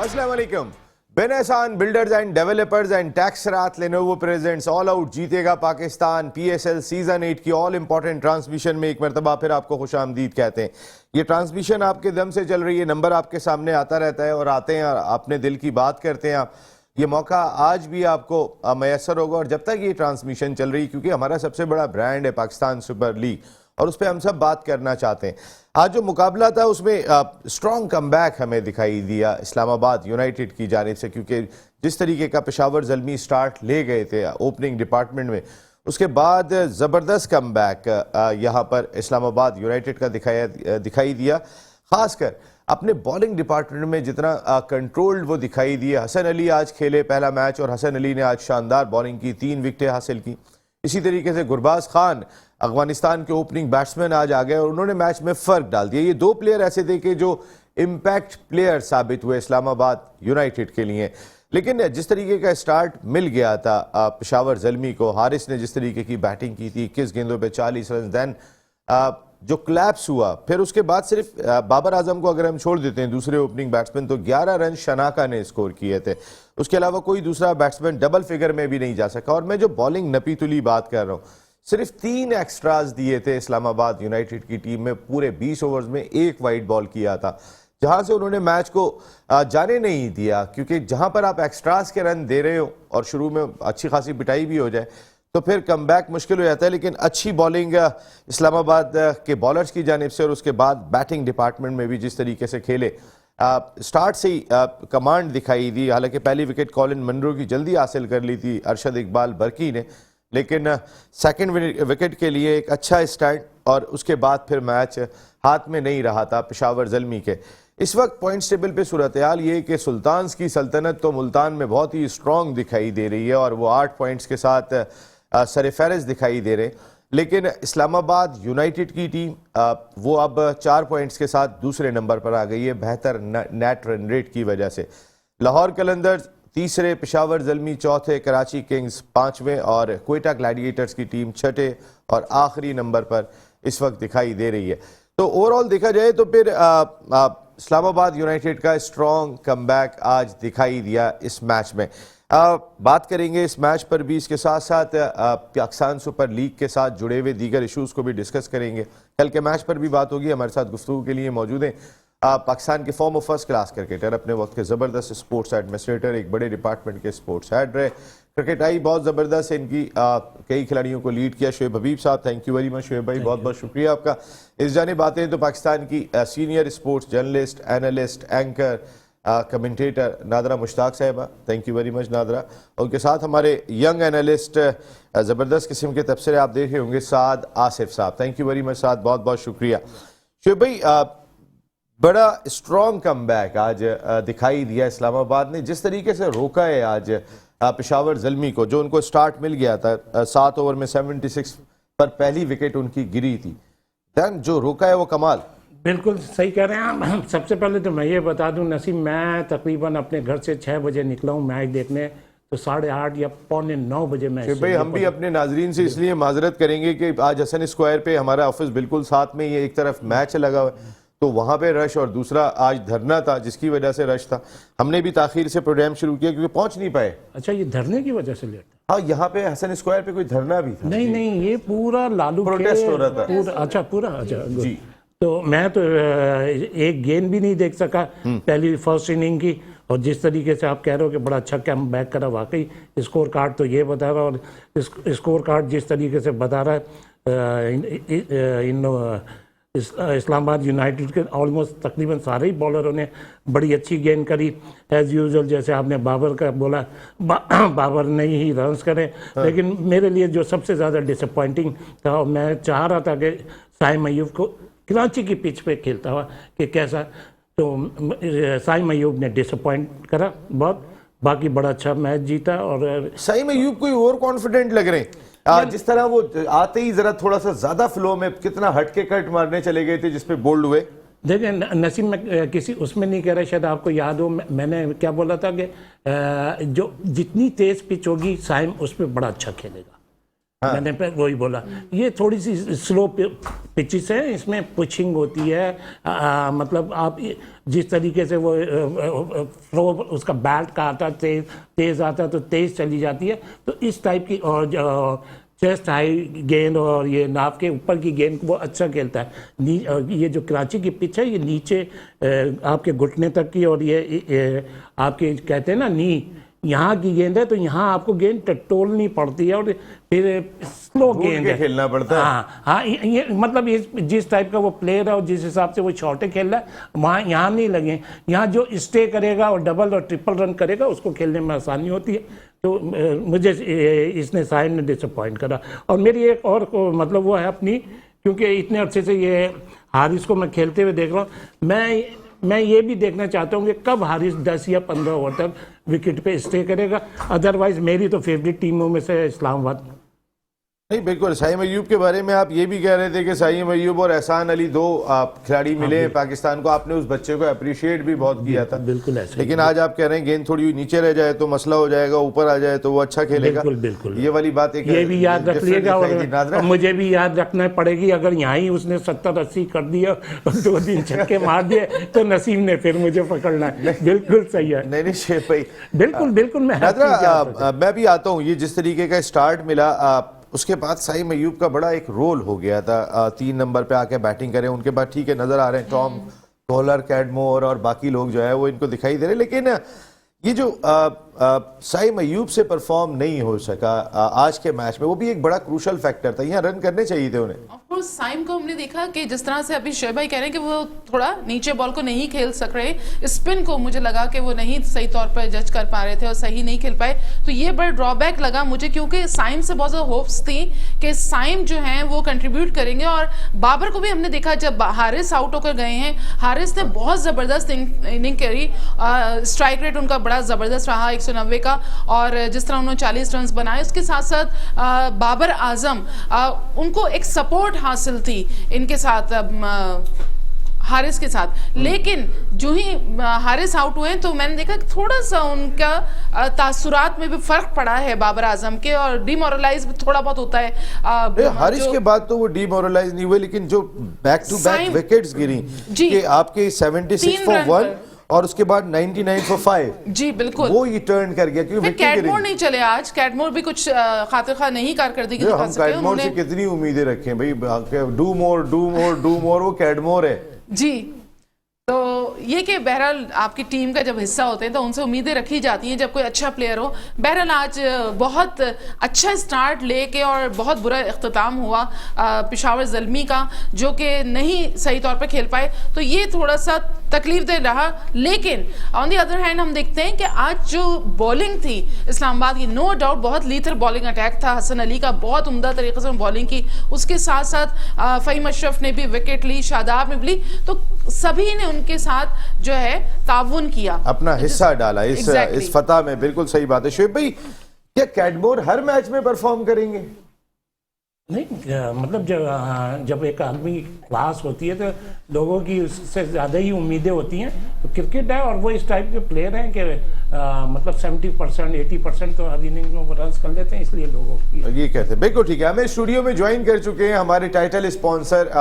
अस्सलाम वालेकुम। बेनहसान बिल्डर्स एंड डेवलपर्स एंड टैक्स रात लेनोवो प्रेजेंट्स ऑल आउट जीतेगा पाकिस्तान PSL सीजन 8 की ऑल इंपॉर्टेंट ट्रांसमिशन में एक मरतबा फिर आपको खुश आमदीद कहते हैं। ये ट्रांसमिशन आपके दम से चल रही है, नंबर आपके सामने आता रहता है और आते हैं अपने दिल की बात करते हैं आप। ये मौका आज भी आपको मैसर होगा और जब तक ये ट्रांसमिशन चल रही है, क्योंकि हमारा सबसे बड़ा ब्रांड है पाकिस्तान सुपर लीग और उस पर हम सब बात करना चाहते हैं। आज जो मुकाबला था उसमें स्ट्रॉन्ग कमबैक हमें दिखाई दिया इस्लामाबाद यूनाइटेड की जानिब से, क्योंकि जिस तरीके का पेशावर ज़ल्मी स्टार्ट ले गए थे ओपनिंग डिपार्टमेंट में, उसके बाद ज़बरदस्त कमबैक यहाँ पर इस्लामाबाद यूनाइटेड का दिखाई दिया। ख़ासकर अपने बॉलिंग डिपार्टमेंट में जितना कंट्रोल्ड वो दिखाई दिए। हसन अली आज खेले पहला मैच और हसन अली ने आज शानदार बॉलिंग की, 3 विकेटें हासिल की। इसी तरीके से गुरबाज खान अफगानिस्तान के ओपनिंग बैट्समैन आज आ गए और उन्होंने मैच में फ़र्क डाल दिया। ये 2 प्लेयर ऐसे थे कि जो इम्पैक्ट प्लेयर साबित हुए इस्लामाबाद यूनाइटेड के लिए। लेकिन जिस तरीके का स्टार्ट मिल गया था पेशावर ज़ल्मी को, हारिस ने जिस तरीके की बैटिंग की थी, 21 गेंदों पे 40 रन, दैन जो क्लैप्स हुआ, फिर उसके बाद सिर्फ बाबर आजम को अगर हम छोड़ देते हैं दूसरे ओपनिंग बैट्समैन, तो 11 रन शनाका ने स्कोर किए थे। उसके अलावा कोई दूसरा बैट्समैन डबल फिगर में भी नहीं जा सका। और मैं जो बॉलिंग नपी तुली बात कर रहा हूँ, सिर्फ 3 एक्स्ट्राज दिए थे इस्लामाबाद यूनाइटेड की टीम में, पूरे 20 ओवर्स में 1 वाइड बॉल किया था, जहां से उन्होंने मैच को जाने नहीं दिया। क्योंकि जहां पर आप एक्स्ट्राज के रन दे रहे हो और शुरू में अच्छी खासी पिटाई भी हो जाए तो फिर कमबैक मुश्किल हो जाता है। लेकिन अच्छी बॉलिंग इस्लामाबाद के बॉलर्स की जानिब से और उसके बाद बैटिंग डिपार्टमेंट में भी जिस तरीके से खेले, स्टार्ट से ही कमांड दिखाई दी। हालांकि पहली विकेट कॉलिन मनरो की जल्दी हासिल कर ली थी अरशद इकबाल बरकी ने, लेकिन सेकंड विकेट के लिए एक अच्छा स्टैंड और उसके बाद फिर मैच हाथ में नहीं रहा था पेशावर ज़ल्मी के। इस वक्त पॉइंट्स टेबल पे सूरत हाल ये कि सुल्तान्स की सल्तनत तो मुल्तान में बहुत ही स्ट्रॉन्ग दिखाई दे रही है और वो 8 पॉइंट्स के साथ सरफहरिस्त दिखाई दे रहे। लेकिन इस्लामाबाद यूनाइटेड की टीम वो अब 4 पॉइंट्स के साथ दूसरे नंबर पर आ गई है, बेहतर नेट रन रेट की वजह से। लाहौर कलंदर्स तीसरे, पेशावर ज़ल्मी चौथे, कराची किंग्स 5वें और क्वेटा ग्लैडिएटर्स की टीम 6ठे और आखिरी नंबर पर इस वक्त दिखाई दे रही है। तो ओवरऑल देखा जाए तो फिर इस्लामाबाद यूनाइटेड का स्ट्रॉन्ग कमबैक आज दिखाई दिया इस मैच में। बात करेंगे इस मैच पर भी, इसके साथ साथ पाकिस्तान सुपर लीग के साथ जुड़े हुए दीगर इशूज़ को भी डिस्कस करेंगे। कल के मैच पर भी बात होगी। हमारे साथ गुफ्तगू के लिए मौजूद हैं पाकिस्तान के फॉर्मर फर्स्ट क्लास क्रिकेटर, अपने वक्त के ज़बरदस्त स्पोर्ट्स एडमिनिस्ट्रेटर, एक बड़े डिपार्टमेंट के स्पोर्ट्स हेड रहे, क्रिकेट आई बहुत ज़बरदस्त है इनकी, कई खिलाड़ियों को लीड किया। शुएब हबीब साहब, thank you very much Shoaib भाई, बहुत बहुत शुक्रिया आपका। इस जानिब आते हैं तो पाकिस्तान की senior sports journalist, analyst, anchor, commentator Nadra Mushtaq साहिबा, thank you very much Nadra. उनके साथ हमारे यंग एनालिस्ट ज़बरदस्त किस्म के तबसरे आप देख रहे होंगे, साद आसिफ साहब, थैंक यू वेरी मच साद, बहुत बहुत शुक्रिया। शुएब भाई, बड़ा स्ट्रॉन्ग कमबैक आज दिखाई दिया इस्लामाबाद ने, जिस तरीके से रोका है आज पेशावर ज़ल्मी को, जो उनको स्टार्ट मिल गया था 7 ओवर में 76 पर पहली विकेट उनकी गिरी थी, दैन जो रोका है वो कमाल। बिल्कुल सही कह रहे हैं आप। सबसे पहले तो मैं ये बता दूं नसीम, मैं तकरीबन अपने घर से 6 बजे निकला हूँ मैच देखने, तो 8:30 या 8:45 बजे मैच। भाई हम भी अपने नाजरीन से इसलिए माजरत करेंगे कि आज हसन स्क्वायर पे हमारा ऑफिस बिल्कुल साथ में ही है, एक तरफ मैच लगा हुआ है तो वहाँ पे रश और दूसरा आज धरना था जिसकी वजह से रश था। हमने भी ताखीर से प्रोग्राम शुरू किया क्योंकि पहुँच नहीं पाए। अच्छा, ये धरने की वजह से लेट? हाँ, यहाँ पे हसन स्क्वायर पे कोई धरना भी था? नहीं, ये पूरा लालू प्रोटेस्ट हो रहा था पूरा। अच्छा जी। तो मैं तो एक गेंद भी नहीं देख सका पहली फर्स्ट इनिंग की, और जिस तरीके से आप कह रहे हो कि बड़ा अच्छा कम बैक करा, वाकई स्कोर कार्ड तो ये बता रहा है, और स्कोर कार्ड जिस तरीके से बता रहा है इस्लामाबाद यूनाइटेड के ऑलमोस्ट तकरीबन सारे ही बॉलरों ने बड़ी अच्छी गेंद करी एज यूजुअल। जैसे आपने बाबर का बोला, बाबर नहीं ही रन्स करे। हाँ। लेकिन मेरे लिए जो सबसे ज़्यादा डिसअपॉइंटिंग था, मैं चाह रहा था कि साइम अय्यूब को कराची की पिच पे खेलता हुआ कि कैसा, तो साइम अय्यूब ने डिसअपॉइंट करा बहुत। बाकी बड़ा अच्छा मैच जीता। और साइम अय्यूब कोई और कॉन्फिडेंट लग रहे हैं जिस तरह वो आते ही जरा थोड़ा सा ज्यादा फ्लो में कितना हटके कट मारने चले गए थे जिसपे बोल्ड हुए। देखिए नसीम, मैं किसी उसमें नहीं कह रहा, शायद आपको याद हो मैंने क्या बोला था कि जो जितनी तेज पिच होगी साइम उस पर बड़ा अच्छा खेलेगा। मैंने वही बोला, ये थोड़ी सी स्लो पिचेस है, इसमें पुशिंग होती है, मतलब आप जिस तरीके से वो फ्लो उसका बैट का आता तेज आता तो तेज चली जाती है, तो इस टाइप की, और चेस्ट हाई गेंद और ये नाव के ऊपर की गेंद वो अच्छा खेलता है। ये जो कराची की पिच है, ये नीचे आपके घुटने तक की, और ये आपके कहते हैं ना नी, यहाँ की गेंद है, तो यहाँ आपको गेंद टटोलनी पड़ती है और फिर स्लो गेंद है, खेलना पड़ता है। हाँ, ये मतलब जिस टाइप का वो प्लेयर है और जिस हिसाब से वो शॉटे खेल रहा है, वहाँ यहाँ नहीं लगे। यहाँ जो स्टे करेगा और डबल और ट्रिपल रन करेगा उसको खेलने में आसानी होती है। तो मुझे इसने साइम ने डिसअपॉइंट करा। और मेरी एक और मतलब वो है अपनी, क्योंकि इतने अच्छे से ये हारिस को मैं खेलते हुए देख रहा हूँ, मैं ये भी देखना चाहता हूँ कि कब हारिस 10 या 15 ओवर तक विकेट पे स्टे करेगा। अदरवाइज मेरी तो फेवरेट टीमों में से इस्लामाबाद। नहीं, बिल्कुल। साइम अय्यूब के बारे में आप ये भी कह रहे थे कि साइम अय्यूब और एहसान अली दो खिलाड़ी मिले हैं पाकिस्तान को, आपने उस बच्चे को अप्रिशिएट भी बहुत किया था। बिल्कुल ऐसे। लेकिन आज आप कह रहे हैं गेंद थोड़ी नीचे रह जाए तो मसला हो जाएगा, ऊपर आ जाए तो वो अच्छा खेलेगा। बिल्कुल बिल्कुल, ये वाली बात एक ये भी याद रख लिएगा। और मुझे भी याद रखना पड़ेगी, अगर यहाँ ही उसने 70-80 कर दिया और 2 दिन छक्के मार दिए तो नसीम ने फिर मुझे पकड़ना है। बिल्कुल सही है। नहीं शेख भाई, बिल्कुल बिल्कुल। मैं भी आता हूँ, ये जिस तरीके का स्टार्ट मिला, उसके बाद साइम अय्यूब का बड़ा एक रोल हो गया था। 3 नंबर पे आके बैटिंग करें, उनके बाद ठीक है नजर आ रहे हैं टॉम कॉलर, कैडमोर और बाकी लोग जो है वो इनको दिखाई दे रहे, लेकिन ये जो साइम अय्यूब से परफॉर्म नहीं हो सका आज के मैच में, वो भी एक बड़ा क्रूशल फैक्टर था। यहाँ रन करने चाहिए थे उन्हें। ऑफकोर्स साइम को हमने देखा कि जिस तरह से अभी शोएब भाई कह रहे हैं कि वो थोड़ा नीचे बॉल को नहीं खेल सक रहे, स्पिन को मुझे लगा कि वो नहीं सही तौर पर जज कर पा रहे थे और सही नहीं खेल पाए, तो ये बड़ा ड्रॉबैक लगा मुझे, क्योंकि साइम से बहुत ज्यादा होप्स थी कि साइम जो है वो कंट्रीब्यूट करेंगे। और बाबर को भी हमने देखा जब हारिस आउट होकर गए हैं, हारिस ने बहुत जबरदस्त इनिंग करी, स्ट्राइक रेट उनका बड़ा जबरदस्त रहा 190 का, और जिस तरह उन्होंने 40 रन बनाए, उसके साथ साथ बाबर आजम उनको एक सपोर्ट हासिल थी इनके साथ, हारिस के साथ। लेकिन जो ही हारिस आउट हुए तो मैंने देखा कि थोड़ा सा उनका तासुरात में भी फर्क पड़ा है बाबर आजम के, और डिमोरलाइज भी थोड़ा बहुत होता है। हारिस के बाद तो वो डिमोरलाइज नहीं हुए, लेकिन जो बैक टू बैक विकेट्स गिरी कि आपके 76 फॉर 1 और उसके बाद 99 फॉर 5, जी बिल्कुल, वो ये टर्न कर गया। क्योंकि कैडमोर नहीं चले आज, कैडमोर भी कुछ खातिर खा नहीं कारकर्दगी दिखा सके। कैडमोर से कितनी उम्मीदें रखें भाई, do more do more do more, वो कैडमोर है जी। तो ये कि बहरहाल आपकी टीम का जब हिस्सा होते हैं तो उनसे उम्मीदें रखी जाती हैं जब कोई अच्छा प्लेयर हो। बहरहाल आज बहुत अच्छा स्टार्ट लेके और बहुत बुरा इख्तिताम हुआ पेशावर ज़ल्मी का, जो कि नहीं सही तौर पर खेल पाए, तो ये थोड़ा सा तकलीफ दे रहा। लेकिन ऑन दी अदर हैंड हम देखते हैं कि आज जो बॉलिंग थी इस्लामाबाद की, नो डाउट बहुत लीथर बॉलिंग अटैक था। हसन अली का बहुत उम्दा तरीके से बॉलिंग की, उसके साथ साथ फ़हीम अशरफ ने भी विकेट ली, शादाब ने भी ली, तो सभी ने उनके साथ जो है ताउन किया, अपना हिस्सा डाला इस फतह में। बिल्कुल सही बात है। शोएब भाई, क्या कैडमोर हर मैच में परफॉर्म करेंगे? नहीं, मतलब जब एक आदमी क्लास होती है तो लोगों की उससे ज़्यादा ही उम्मीदें होती हैं। तो क्रिकेट है और वो इस टाइप के प्लेयर हैं कि मतलब 70% 80% तो हर इनिंग में वो रन कर लेते हैं, इसलिए लोगों की ये कहते हैं। बिल्कुल ठीक है। हमें स्टूडियो में ज्वाइन कर चुके हैं हमारे टाइटल स्पॉन्सर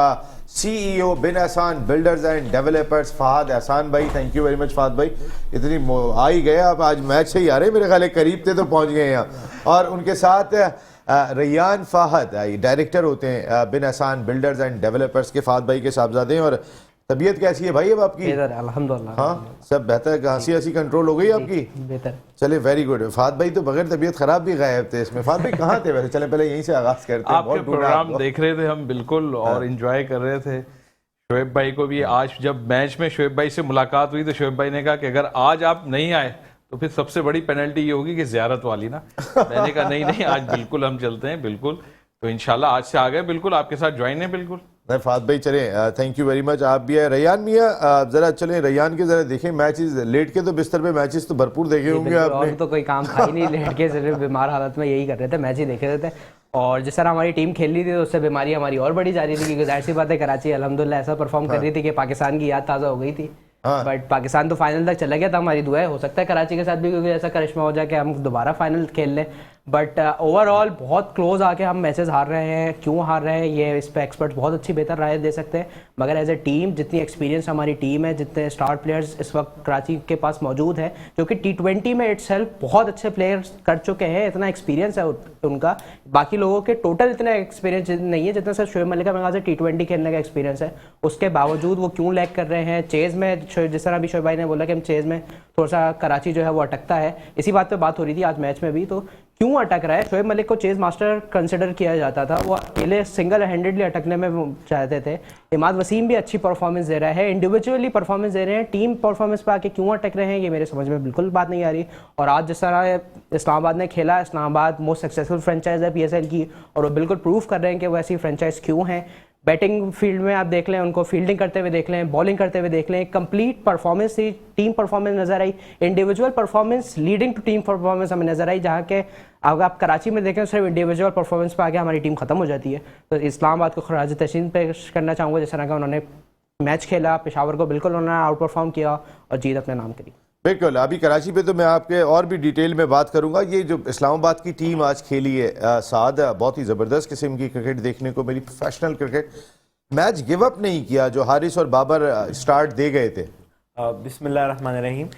CEO बिन एहसान builders and developers Fahad Ehsan भाई। Thank you very much Fahad भाई, इतनी आ ही गए आप, आज मैच से ही आ रहे, मेरे ख्याल करीब थे तो पहुंच गए यहाँ। और उनके साथ रैयान फहद डायरेक्टर होते हैं बिन एहसान बिल्डर्स एंड डेवलपर्स के, फहद भाई के साहबजादे हैं। और तबीयत कैसी है भाई अब आपकी? अल्हम्दुलिल्लाह, हाँ सब बेहतर, हंसी कंट्रोल हो गई आपकी? बेहतर, चले वेरी गुड। फहद भाई तो बगैर तबीयत खराब भी गायब थे इसमें। फहद भाई कहाँ थे वैसे? चले पहले यहीं से आगाज करते हैं। आपके प्रोग्राम देख रहे थे हम बिल्कुल, और एंजॉय कर रहे थे। शोएब भाई को भी आज जब मैच में शोएब भाई से मुलाकात हुई तो शोएब भाई ने कहा कि अगर आज आप नहीं आए तो फिर सबसे बड़ी पेनल्टी ये होगी कि ज़ियारत वाली ना। मैंने कहा नहीं आज बिल्कुल हम चलते हैं, बिल्कुल। तो इंशाल्लाह आज से आ गए, बिल्कुल आपके साथ ज्वाइन है, बिल्कुल। नहीं फहद भाई चले, थैंक यू वेरी मच। आप भी है रैयान मियाँ, जरा चले रैयान के जरा देखें मैचेस। लेट के तो बिस्तर पे मैचेस तो भरपूर देखे होंगे आपने। और तो कोई काम था ही नहीं, लेट के सिर्फ बीमार हालत में यही कर रहे थे, मैच ही देख रहे थे। और जिस तरह हमारी टीम खेल रही थी तो उससे बीमारी हमारी और बड़ी जा रही थी, क्योंकि जाहिर सी बात है कराची अल्हम्दुलिल्लाह ऐसा परफॉर्म कर रही थी कि पाकिस्तान की याद ताज़ा हो गई थी। बट पाकिस्तान तो फाइनल तक चला गया था, हमारी दुआ है हो सकता है कराची के साथ भी क्योंकि ऐसा करिश्मा हो जाए कि हम दोबारा फाइनल खेल लें। बट ओवरऑल बहुत क्लोज आके हम मैचेस हार रहे हैं। क्यों हार रहे हैं ये इस पे एक्सपर्ट बहुत अच्छी बेहतर राय दे सकते हैं, मगर एज ए टीम जितनी एक्सपीरियंस हमारी टीम है, जितने स्टार प्लेयर्स इस वक्त कराची के पास मौजूद है, जो कि T20 में इटसेल्फ बहुत अच्छे प्लेयर्स कर चुके हैं, इतना एक्सपीरियंस है उनका। बाकी लोगों के टोटल इतना एक्सपीरियंस नहीं है जितना सिर्फ शोएब मलिक का मेरे ख्याल से T20 खेलने का एक्सपीरियंस है। उसके बावजूद वो क्यों लैग कर रहे हैं चेज में? जिस तरह अभी शोएब भाई ने बोला कि हम चेज में थोड़ा सा कराची जो है वो अटकता है, इसी बात पे बात हो रही थी आज मैच में भी। तो क्यों अटक रहा है? शोएब मलिक को चेज मास्टर कंसिडर किया जाता था, वो अकेले सिंगल हैंडेडली अटकने में वो चाहते थे। इमाद वसीम भी अच्छी परफॉर्मेंस दे रहा है, इंडिविजुअली परफॉर्मेंस दे रहे हैं, टीम परफॉर्मेंस पे आके क्यों अटक रहे हैं ये मेरे समझ में बिल्कुल बात नहीं आ रही। और आज जिस तरह इस्लामाबाद ने खेला, इस्लामाबाद मोस्ट सक्सेसफुल फ्रेंचाइज है PSL की, और वो बिल्कुल प्रूव कर रहे हैं कि वो ऐसी फ्रेंचाइज क्यों है। बैटिंग फील्ड में आप देख लें, उनको फील्डिंग करते हुए देख लें, बॉलिंग करते हुए देख लें, कंप्लीट परफॉर्मेंस थी, टीम परफॉर्मेंस नजर आई, individual performance leading to team performance हमें नजर आई, जहाँ के अगर आप कराची में देखें सिर्फ इंडिविजुअल परफॉर्मेंस पे आके हमारी टीम खत्म हो जाती है। तो इस्लामाबाद को खराज तहसीन पेश करना चाहूँगा जिस तरह का उन्होंने मैच खेला, पेशावर को बिल्कुल उन्होंने आउट परफॉर्म किया और जीत अपने नाम करी। बिल्कुल, अभी कराची पे तो मैं आपके और भी डिटेल में बात करूंगा। ये जो इस्लामाबाद की टीम आज खेली है साद, बहुत ही ज़बरदस्त किस्म की क्रिकेट देखने को मिली, professional cricket. Match give up नहीं किया जो हारिस और बाबर स्टार्ट दे गए थे। बिस्मिल्लाहिर्रहमानिर्रहीम।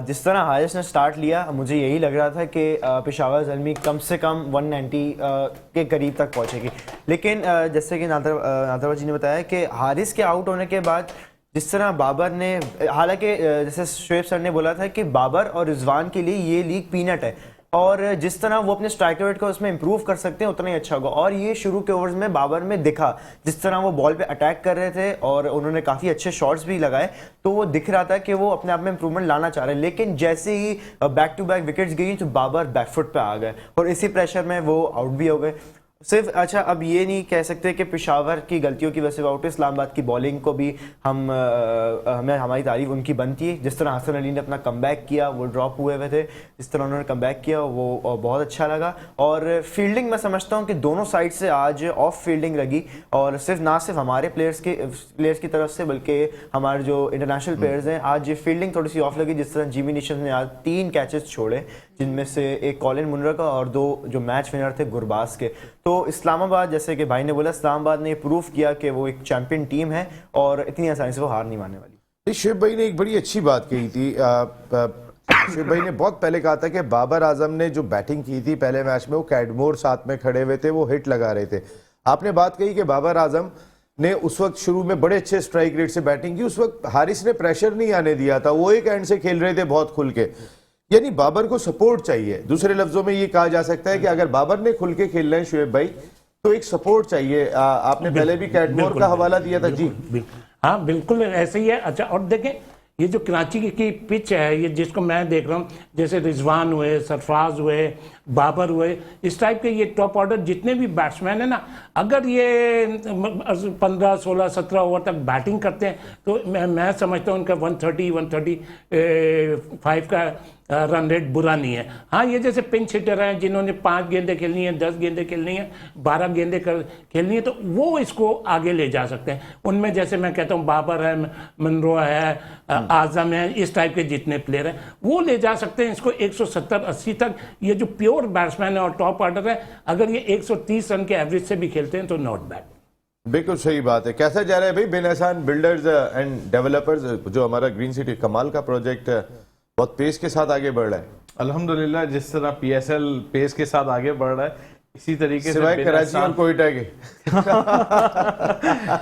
जिस तरह हारिस ने स्टार्ट लिया, मुझे यही लग रहा था कि पेशावर ज़ल्मी कम से कम 190 के करीब तक पहुंचेगी, लेकिन जैसे कि नादरवा जी ने बताया कि हारिस के आउट होने के बाद जिस तरह बाबर ने, हालांकि जैसे शोएब सर ने बोला था कि बाबर और रिजवान के लिए ये लीग पीनट है, और जिस तरह वो अपने स्ट्राइक रेट को उसमें इंप्रूव कर सकते हैं उतना ही अच्छा होगा। और ये शुरू के ओवर्स में बाबर में दिखा, जिस तरह वो बॉल पे अटैक कर रहे थे और उन्होंने काफ़ी अच्छे शॉट्स भी लगाए, तो वो दिख रहा था कि वो अपने आप में इंप्रूवमेंट लाना चाह रहे हैं। लेकिन जैसे ही बैक टू बैक विकेट्स गई तो बाबर बैकफुट पे आ गए और इसी प्रेशर में वो आउट भी हो गए। सिर्फ अच्छा, अब ये नहीं कह सकते कि पेशावर की गलतियों की वजह से आउट है। इस्लामाबाद की बॉलिंग को भी हमें हमारी तारीफ उनकी बनती है। जिस तरह हसन अली ने अपना कमबैक किया, वो ड्रॉप हुए हुए थे, जिस तरह उन्होंने कमबैक किया वो बहुत अच्छा लगा। और फील्डिंग मैं समझता हूँ कि दोनों साइड से आज ऑफ फील्डिंग लगी, और ना सिर्फ हमारे प्लेयर्स की तरफ से बल्कि हमारे जो इंटरनेशनल प्लेयर्स हैं, आज ये फील्डिंग थोड़ी सी ऑफ लगी। जिस तरह जिमी निशंस ने आज 3 कैचेस छोड़े, जिनमें से एक कॉलिन मुनरा का और 2 जो मैच विनर थे गुरबाज के। तो इस्लामाबाद, जैसे कि भाई ने बोला, इस्लामाबाद ने प्रूव किया कि वो एक चैंपियन टीम है और इतनी आसानी से वो हार नहीं मानने वाली। शोएब भाई ने एक बड़ी अच्छी बात कही थी। शोएब भाई ने बहुत पहले कहा था कि बाबर आजम ने जो बैटिंग की थी पहले मैच में, वो कैडमोर साथ में खड़े हुए थे, वो हिट लगा रहे थे। आपने बात कही कि बाबर आजम ने उस वक्त शुरू में बड़े अच्छे स्ट्राइक रेट से बैटिंग की, उस वक्त हारिस ने प्रेशर नहीं आने दिया था, वो एक एंड से खेल रहे थे बहुत खुल के। यानी बाबर को सपोर्ट चाहिए। दूसरे लफ्जों में ये कहा जा सकता है कि अगर बाबर ने खुल के खेल रहे हैं शोएब भाई, तो एक सपोर्ट चाहिए। आपने पहले भी कैडमोर का हवाला दिया था जी। हाँ बिल्कुल ऐसे ही है। अच्छा, और देखें ये जो कराची की पिच है, ये जिसको मैं देख रहा हूँ, जैसे रिजवान हुए, सरफराज हुए, बाबर हुए, इस टाइप के ये टॉप ऑर्डर जितने भी बैट्समैन है ना, अगर ये 15, 16, 17 ओवर तक बैटिंग करते हैं तो मैं समझता हूँ उनका 130, 135 का रन रेट बुरा नहीं है। हाँ, ये जैसे पिंच हिटर हैं जिन्होंने 5 गेंदें खेलनी है, 10 गेंदें खेलनी है, 12 गेंदें खेलनी है, तो वो इसको आगे ले जा सकते हैं। उनमें जैसे मैं कहता हूँ बाबर है, मनरो है, आजम है, इस टाइप के जितने प्लेयर हैं वो ले जा सकते हैं इसको 170-80 तक। ये जो प्योर बैट्समैन है और टॉप ऑर्डर है, अगर ये 130 रन के एवरेज से भी खेलते हैं तो नॉट बैड। बिल्कुल सही बात है। कैसा जा रहा है भाई बिन एहसान बिल्डर्स एंड डेवलपर्स, जो हमारा ग्रीन सिटी कमाल का प्रोजेक्ट है, बहुत पेस के साथ आगे बढ़ रहा है? अल्हम्दुलिल्लाह, जिस तरह PSL पेस के साथ आगे बढ़ रहा है, इसी तरीके से सिवाय कराची और कोयटा के।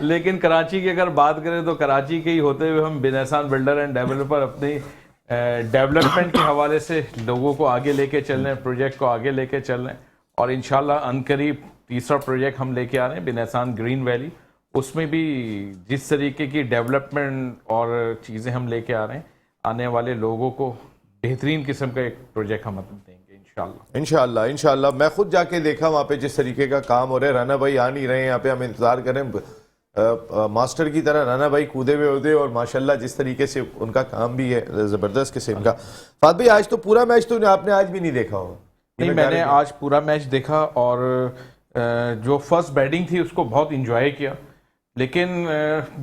लेकिन कराची की अगर बात करें तो कराची के ही होते हुए हम बिन एहसान बिल्डर एंड डेवलपर अपनी डेवलपमेंट के हवाले से लोगों को आगे लेके चल रहे हैं, प्रोजेक्ट को आगे लेके चल रहे हैं, और इंशाल्लाह अनकरीब तीसरा प्रोजेक्ट हम लेके आ रहे हैं बिन एहसान ग्रीन वैली। उसमें भी जिस तरीके की डेवलपमेंट और चीज़ें हम लेके आ रहे हैं, आने वाले लोगों को बेहतरीन किस्म का एक प्रोजेक्ट हम देंगे इंशाल्लाह। इंशाल्लाह इंशाल्लाह। मैं खुद जाके देखा वहाँ पे जिस तरीके का काम हो रहा है। राना भाई आ नहीं रहे यहाँ पे, हम इंतजार करें। मास्टर की तरह राना भाई कूदे हुए होते, और माशाल्लाह जिस तरीके से उनका काम भी है ज़बरदस्त किस्म का। फात भाई, आज तो पूरा मैच तो आपने आज भी नहीं देखा होगा? नहीं, मैंने आज पूरा मैच देखा और जो फर्स्ट बैटिंग थी उसको बहुत इंजॉय किया, लेकिन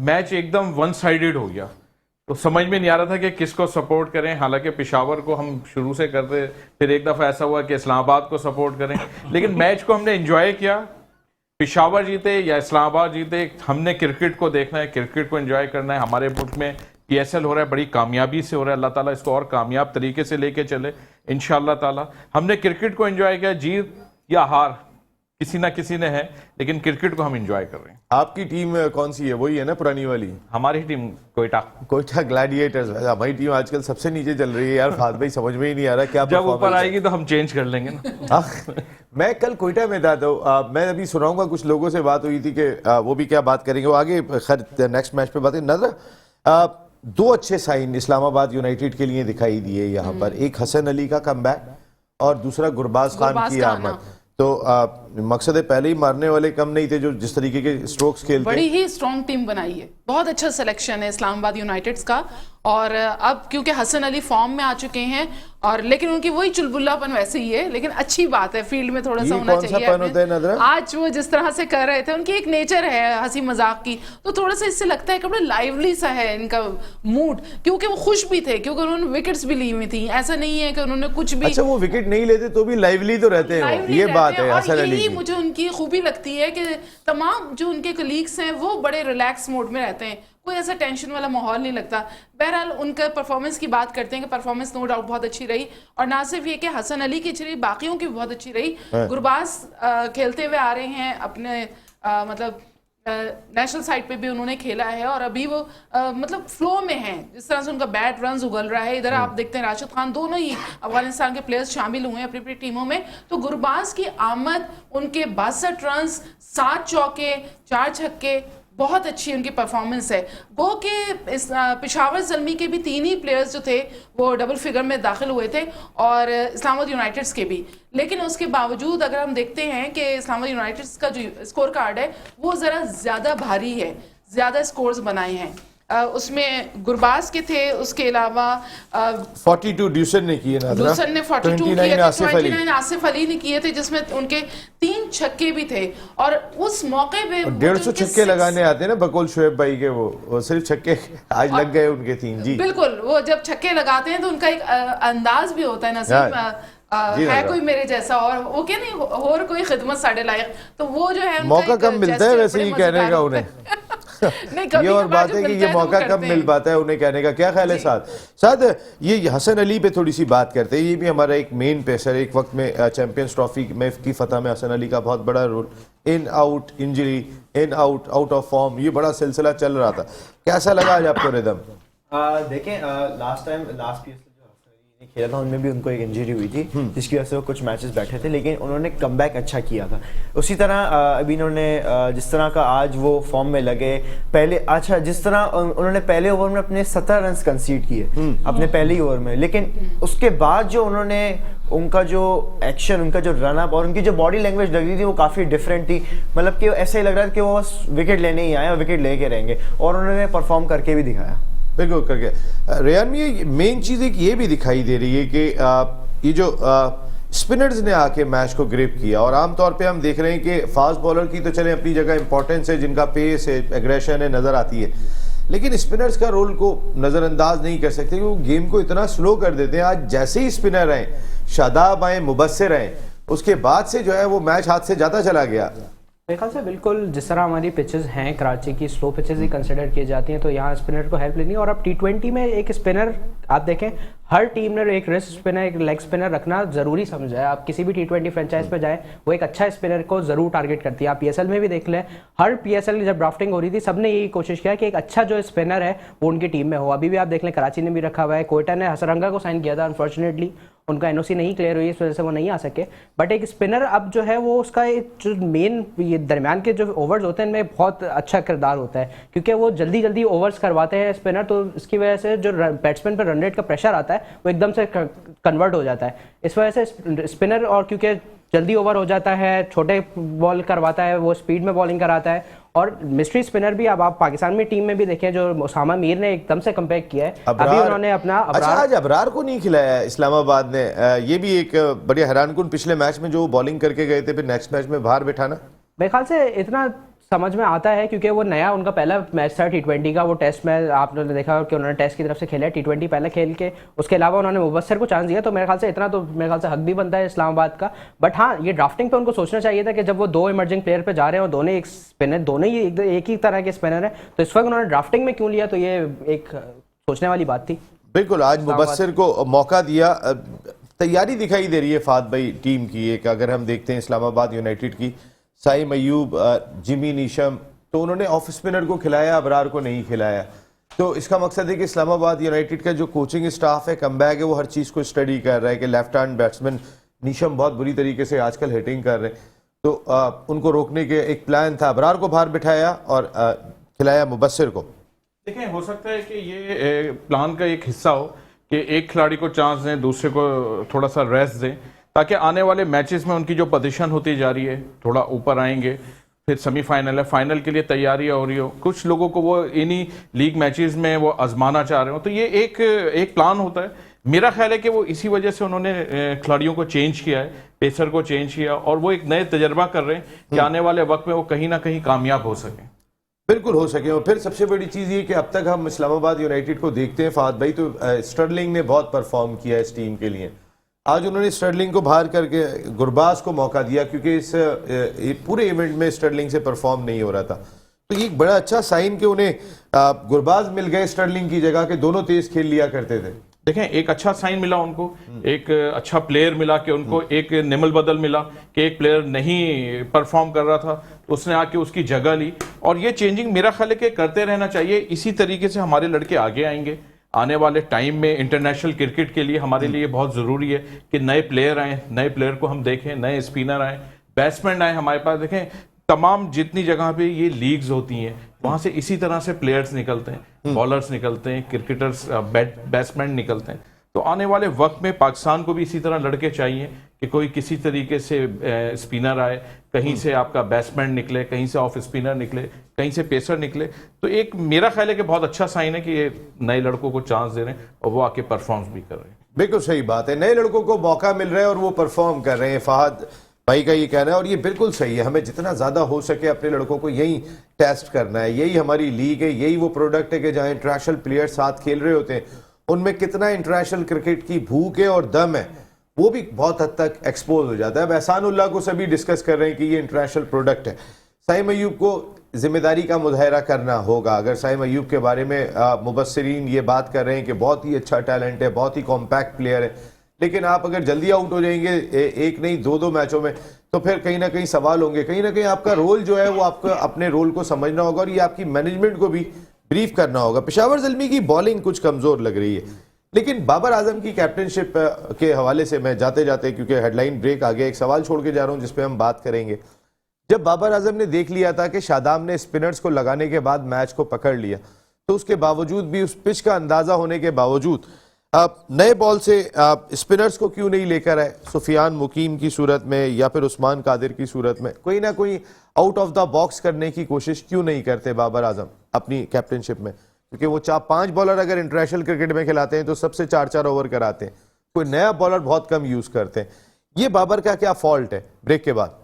मैच एकदम वन साइडेड हो गया। तो समझ में नहीं आ रहा था कि किसको सपोर्ट करें। हालांकि पेशावर को हम शुरू से करते, फिर एक दफ़ा ऐसा हुआ कि इस्लामाबाद को सपोर्ट करें, लेकिन मैच को हमने एंजॉय किया। पेशावर जीते या इस्लामाबाद जीते, हमने क्रिकेट को देखना है, क्रिकेट को एंजॉय करना है। हमारे मुल्क में PSL हो रहा है, बड़ी कामयाबी से हो रहा है। अल्लाह ताला इसको और कामयाब तरीके से लेके चले इंशाअल्लाह ताला। हमने क्रिकेट को एंजॉय किया, जीत या हार किसी ना किसी ने है, लेकिन क्रिकेट को हम एंजॉय कर रहे हैं। आपकी टीम कौन सी है? वही है ना पुरानी वाली? हमारी टीम कोयटा ग्लैडिएटर्स। हमारी टीम आजकल सबसे नीचे चल रही है यार। फात भाई समझ में ही नहीं आ रहा क्या जब ऊपर performance है। आएगी तो हम चेंज कर लेंगे ना। हाँ, मैं कल कोयटा में था तो मैं अभी सुनाऊंगा, कुछ लोगों से बात हुई थी कि वो भी क्या बात करेंगे, वो आगे खैर नेक्स्ट मैच पे बात है। नजर दो अच्छे साइन इस्लामाबाद यूनाइटेड के लिए दिखाई दिए यहाँ पर, एक हसन अली का कमबैक और दूसरा गुरबाज खान की आमद। तो मकसद है, पहले ही मारने वाले कम नहीं थे जो जिस तरीके के स्ट्रोक्स खेलते। बड़ी ही स्ट्रॉन्ग टीम बनाई है, बहुत अच्छा सिलेक्शन है इस्लामाबाद यूनाइटेड्स का। और अब क्योंकि हसन अली फॉर्म में आ चुके हैं, और लेकिन उनकी वही चुलबुल्लापन वैसे ही है, लेकिन अच्छी बात है, फील्ड में थोड़ा सा होना चाहिए। आज वो जिस तरह से कर रहे थे, उनकी एक नेचर है हंसी मजाक की, तो थोड़ा सा इससे लगता है कि बड़ा लाइवली सा है इनका मूड, क्योंकि वो खुश भी थे, क्योंकि उन्होंने विकेट्स भी ली हुई थी। ऐसा नहीं है कि उन्होंने कुछ भी, अच्छा वो विकेट नहीं लेते तो भी लाइवली तो रहते हैं, ये बात है हसन अली की। मुझे उनकी खूबी लगती है कि तमाम जो उनके कलीग्स हैं वो बड़े रिलैक्स मोड में रहते हैं, कोई ऐसा टेंशन वाला माहौल नहीं लगता। बहरहाल उनका परफॉर्मेंस की बात करते हैं कि परफॉर्मेंस नो डाउट बहुत अच्छी रही, और ना सिर्फ ये कि हसन अली की अच्छी रही, बाकियों की बहुत अच्छी रही। गुरबाज खेलते हुए आ रहे हैं अपने मतलब नेशनल साइड पे भी उन्होंने खेला है, और अभी वो मतलब फ्लो में हैं, जिस तरह से उनका बैट रन्स उगल रहा है। इधर आप देखते हैं राशिद खान, दोनों ही अफगानिस्तान के प्लेयर्स शामिल हुए हैं अपनी अपनी टीमों में। तो गुरबाज की आमद, उनके 62 रन्स, 7 चौके, 4 छक्के, बहुत अच्छी उनकी परफॉर्मेंस है। गो के इस पेशावर ज़ल्मी के भी 3 ही प्लेयर्स जो थे वो डबल फिगर में दाखिल हुए थे, और इस्लामाबाद यूनाइटेड्स के भी। लेकिन उसके बावजूद अगर हम देखते हैं कि इस्लामाबाद यूनाइटेड्स का जो स्कोर कार्ड है वो ज़रा ज़्यादा भारी है, ज़्यादा स्कोर्स बनाए हैं। उसमें गुरबाज के थे, उसके अलावा 42 ड्यूसन ने किए ना, ड्यूसन ने 42 किए थे, 29 आसिफ अली ने किए थे, जिसमें उनके 3 छक्के भी थे। और उस मौके पे 150 छक्के लगाने आते हैं ना बकौल शोएब भाई के, वो सिर्फ छक्के आज लग गए उनके 3। जी बिल्कुल, वो जब छक्के लगाते हैं तो उनका एक अंदाज भी होता है नसीब है कोई मेरे जैसा, और वो क्या नहीं और कोई खिदमत साढ़े लायक, तो वो जो है मौका कम मिलता है वैसे ही कहने का उन्हें। नहीं, ये और बात है कि ये मौका कब मिल पाता है उन्हें कहने का। क्या ख्याल है साथ ये हसन अली पे थोड़ी सी बात करते हैं। ये भी हमारा एक मेन पेसर, एक वक्त में चैंपियंस ट्रॉफी में की फतह में हसन अली का बहुत बड़ा role, in out injury, in out, out of form, ये बड़ा सिलसिला चल रहा था। कैसा लगा आज आपको रिदम? देखें लास्ट PSL खेला था उनमें भी उनको एक इंजरी हुई थी, जिसकी वजह से वो कुछ मैचेस बैठे थे, लेकिन उन्होंने कमबैक अच्छा किया था। उसी तरह अभी इन्होंने जिस तरह का आज वो फॉर्म में लगे, पहले अच्छा जिस तरह उन्होंने पहले ओवर में अपने 17 रन कंसीड किए अपने पहले ही ओवर में, लेकिन उसके बाद जो उन्होंने उनका जो एक्शन, उनका जो रन अप और उनकी जो बॉडी लैंग्वेज लग रही थी वो काफ़ी डिफरेंट थी। मतलब कि ऐसा ही लग रहा था कि वो बस विकेट लेने ही आए और विकेट लेके रहेंगे, और उन्होंने परफॉर्म करके भी दिखाया। बिल्कुल करके। रेयान में ये मेन चीज़ एक ये भी दिखाई दे रही है कि ये जो स्पिनर्स ने आके मैच को ग्रिप किया, और आमतौर पे हम देख रहे हैं कि फास्ट बॉलर की तो चले अपनी जगह इंपॉर्टेंस है, जिनका पेस है, एग्रेशन है, नज़र आती है, लेकिन स्पिनर्स का रोल को नज़रअंदाज नहीं कर सकते, वो गेम को इतना स्लो कर देते हैं। आज जैसे ही स्पिनर आए, शादाब आए, मुबस्सिर आए, उसके बाद से जो है वो मैच हाथ से जाता चला गया। मेरे ख्याल से बिल्कुल जिस तरह हमारी पिचेस हैं कराची की, स्लो पिचेस ही कंसिडर की जाती हैं, तो यहाँ स्पिनर को हेल्प लेनी है। और अब T20 में एक स्पिनर आप देखें, हर टीम ने एक रिस्ट स्पिनर, एक लेग स्पिनर रखना ज़रूरी समझा है। आप किसी भी T20 फ्रेंचाइज पे जाएं, वो एक अच्छा स्पिनर को ज़रूर टारगेट करती है। आप PSL में भी देख लें, हर PSL जब ड्राफ्टिंग हो रही थी सबने यही कोशिश किया कि एक अच्छा जो स्पिनर है वो उनकी टीम में हो। अभी भी आप देख लें कराची ने भी रखा हुआ है, कोयटा ने हसरंगा को साइन किया था, अनफॉर्चुनेटली उनका NOC नहीं क्लियर हुई, इस वजह से वो नहीं आ सके। बट एक स्पिनर अब जो है वो उसका जो मेन ये दरमियान के जो ओवर्स होते हैं इनमें बहुत अच्छा किरदार होता है, क्योंकि वो जल्दी जल्दी ओवर्स करवाते हैं स्पिनर, तो इसकी वजह से जो बैट्समैन पर रन रेट का प्रेशर आता है वो एकदम से कन्वर्ट हो जाता है। इस वजह से स्पिनर, और क्योंकि जल्दी ओवर हो जाता है, छोटे बॉल करवाता है, वो स्पीड में बॉलिंग कराता है। और मिस्ट्री स्पिनर भी अब आप पाकिस्तान में टीम में भी देखें, जो उसामा मीर ने एकदम से कम्बैक किया है, अभी उन्होंने अपना अच्छा आज अबरार को नहीं खिलाया इस्लामाबाद ने, ये भी एक बड़ी हैरानकुन, पिछले मैच में जो बॉलिंग करके गए थे फिर नेक्स्ट मैच में बाहर बैठाना। मेरे ख्याल से इतना समझ में आता है क्योंकि वो नया उनका पहला मैच था T20 का। वो टेस्ट में आपने देखा कि उन्होंने टेस्ट की तरफ से खेला है, T20 पहले खेल के उसके अलावा उन्होंने मुबस्सिर को चांस दिया। तो मेरे ख्याल से इतना तो मेरे ख्याल से हक भी बनता है इस्लामाबाद का। बट हाँ, ये ड्राफ्टिंग पे उनको सोचना चाहिए था कि जब वो दो इमर्जिंग प्लेयर पे जा रहे हैं और दोनों एक स्पिनर, दोनों ही एक ही तरह के स्पिनर है, तो इस वक्त उन्होंने ड्राफ्टिंग में क्यों लिया, तो ये एक सोचने वाली बात थी। बिल्कुल, आज मुबस्सिर को मौका दिया। तैयारी दिखाई दे रही है फात भाई टीम की। एक अगर हम देखते हैं इस्लामाबाद यूनाइटेड की, साइम अयूब, जिमी नीशम, तो उन्होंने ऑफ स्पिनर को खिलाया, अबरार को नहीं खिलाया। तो इसका मकसद है कि इस्लामाबाद यूनाइटेड का जो कोचिंग स्टाफ है, कमबैक है, वो हर चीज़ को स्टडी कर रहा है कि लेफ्ट हैंड बैट्समैन नीशम बहुत बुरी तरीके से आजकल हिटिंग कर रहे हैं, तो उनको रोकने के एक प्लान था। अबरार को बाहर बिठाया और खिलाया मुबस्सिर को। देखें, हो सकता है कि ये प्लान का एक हिस्सा हो कि एक खिलाड़ी को चांस दें, दूसरे को थोड़ा सा रेस्ट दें, ताकि आने वाले मैचेस में उनकी जो पोजीशन होती जा रही है थोड़ा ऊपर आएंगे। फिर सेमीफाइनल है, फाइनल के लिए तैयारी हो रही हो, कुछ लोगों को वो इन्हीं लीग मैचेस में वो आजमाना चाह रहे हो, तो ये एक प्लान होता है। मेरा ख्याल है कि वो इसी वजह से उन्होंने खिलाड़ियों को चेंज किया है, पेसर को चेंज किया, और वो एक नए तजर्बा कर रहे हैं कि आने वाले वक्त में वो कहीं ना कहीं कामयाब हो सकें। बिल्कुल हो सके। और फिर सबसे बड़ी चीज़ ये कि अब तक हम इस्लामाबाद यूनाइटेड को देखते हैं फात भाई, तो स्टर्लिंग ने बहुत परफॉर्म किया इस टीम के लिए। आज उन्होंने स्टर्लिंग को बाहर करके गुरबाज को मौका दिया, क्योंकि इस पूरे इवेंट में स्टर्लिंग से परफॉर्म नहीं हो रहा था। तो ये एक बड़ा अच्छा साइन कि उन्हें गुरबाज मिल गए स्टर्लिंग की जगह के, दोनों तेज खेल लिया करते थे। देखें, एक अच्छा साइन मिला उनको, एक अच्छा प्लेयर मिला कि उनको एक निमल बदल मिला कि एक प्लेयर नहीं परफॉर्म कर रहा था, उसने आके उसकी जगह ली। और ये चेंजिंग मेरा ख्याल है कि करते रहना चाहिए। इसी तरीके से हमारे लड़के आगे आएंगे। आने वाले टाइम में इंटरनेशनल क्रिकेट के लिए हमारे लिए बहुत ज़रूरी है कि नए प्लेयर आए, नए प्लेयर को हम देखें, नए स्पिनर आए, बैट्समैन आए हमारे पास। देखें, तमाम जितनी जगह पे ये लीग्स होती हैं वहाँ से इसी तरह से प्लेयर्स निकलते हैं, बॉलर्स निकलते हैं, क्रिकेटर्स, बैट्समैन निकलते हैं। तो आने वाले वक्त में पाकिस्तान को भी इसी तरह लड़के चाहिए कि कोई किसी तरीके से स्पिनर आए, कहीं से आपका बैट्समैन निकले, कहीं से ऑफ स्पिनर निकले, कहीं से पेसर निकले। तो एक मेरा ख्याल है कि बहुत अच्छा साइन है कि ये नए लड़कों को चांस दे रहे हैं और वो आके परफॉर्म भी कर रहे हैं। बिल्कुल सही बात है, नए लड़कों को मौका मिल रहा है और वो परफॉर्म कर रहे हैं। फहद भाई का ये कहना है और ये बिल्कुल सही है। हमें जितना ज़्यादा हो सके अपने लड़कों को यही टेस्ट करना है। यही हमारी लीग है, यही वो प्रोडक्ट है कि जहाँ इंटरनेशनल प्लेयर्स साथ खेल रहे होते हैं, उनमें कितना इंटरनेशनल क्रिकेट की भूख है और दम है, वो भी बहुत हद तक एक्सपोज हो जाता है। अब एहसानुल्लाह को सभी डिस्कस कर रहे हैं कि ये इंटरनेशनल प्रोडक्ट है। साइम अयूब को जिम्मेदारी का मुजाहरा करना होगा। अगर साइम अयूब के बारे में मुबस्सिरीन ये बात कर रहे हैं कि बहुत ही अच्छा टैलेंट है, बहुत ही कॉम्पैक्ट प्लेयर है, लेकिन आप अगर जल्दी आउट हो जाएंगे एक नहीं दो मैचों में, तो फिर कहीं ना कहीं सवाल होंगे। कहीं ना कहीं आपका रोल जो है वो आपको अपने रोल को समझना होगा और ये आपकी मैनेजमेंट को भी ब्रीफ करना होगा। पेशावर ज़ल्मी की बॉलिंग कुछ कमज़ोर लग रही है, लेकिन बाबर आजम की कैप्टनशिप के हवाले से मैं जाते जाते, क्योंकि हेडलाइन ब्रेक आ गया, एक सवाल छोड़ के जा रहा हूँ जिस पे हम बात करेंगे। जब बाबर आजम ने देख लिया था कि शादाब ने स्पिनर्स को लगाने के बाद मैच को पकड़ लिया, तो उसके बावजूद भी, उस पिच का अंदाजा होने के बावजूद, आप नए बॉल से आप स्पिनर्स को क्यों नहीं लेकर आए? सुफियान मुकीम की सूरत में या फिर उस्मान कादिर की सूरत में कोई ना कोई आउट ऑफ द बॉक्स करने की कोशिश क्यों नहीं करते बाबर आजम अपनी कैप्टनशिप में? क्योंकि वो 4-5 बॉलर अगर इंटरनेशनल क्रिकेट में खिलाते हैं तो सबसे 4-4 ओवर कराते हैं, कोई नया बॉलर बहुत कम यूज करते हैं। ये बाबर का क्या फॉल्ट है? ब्रेक के बाद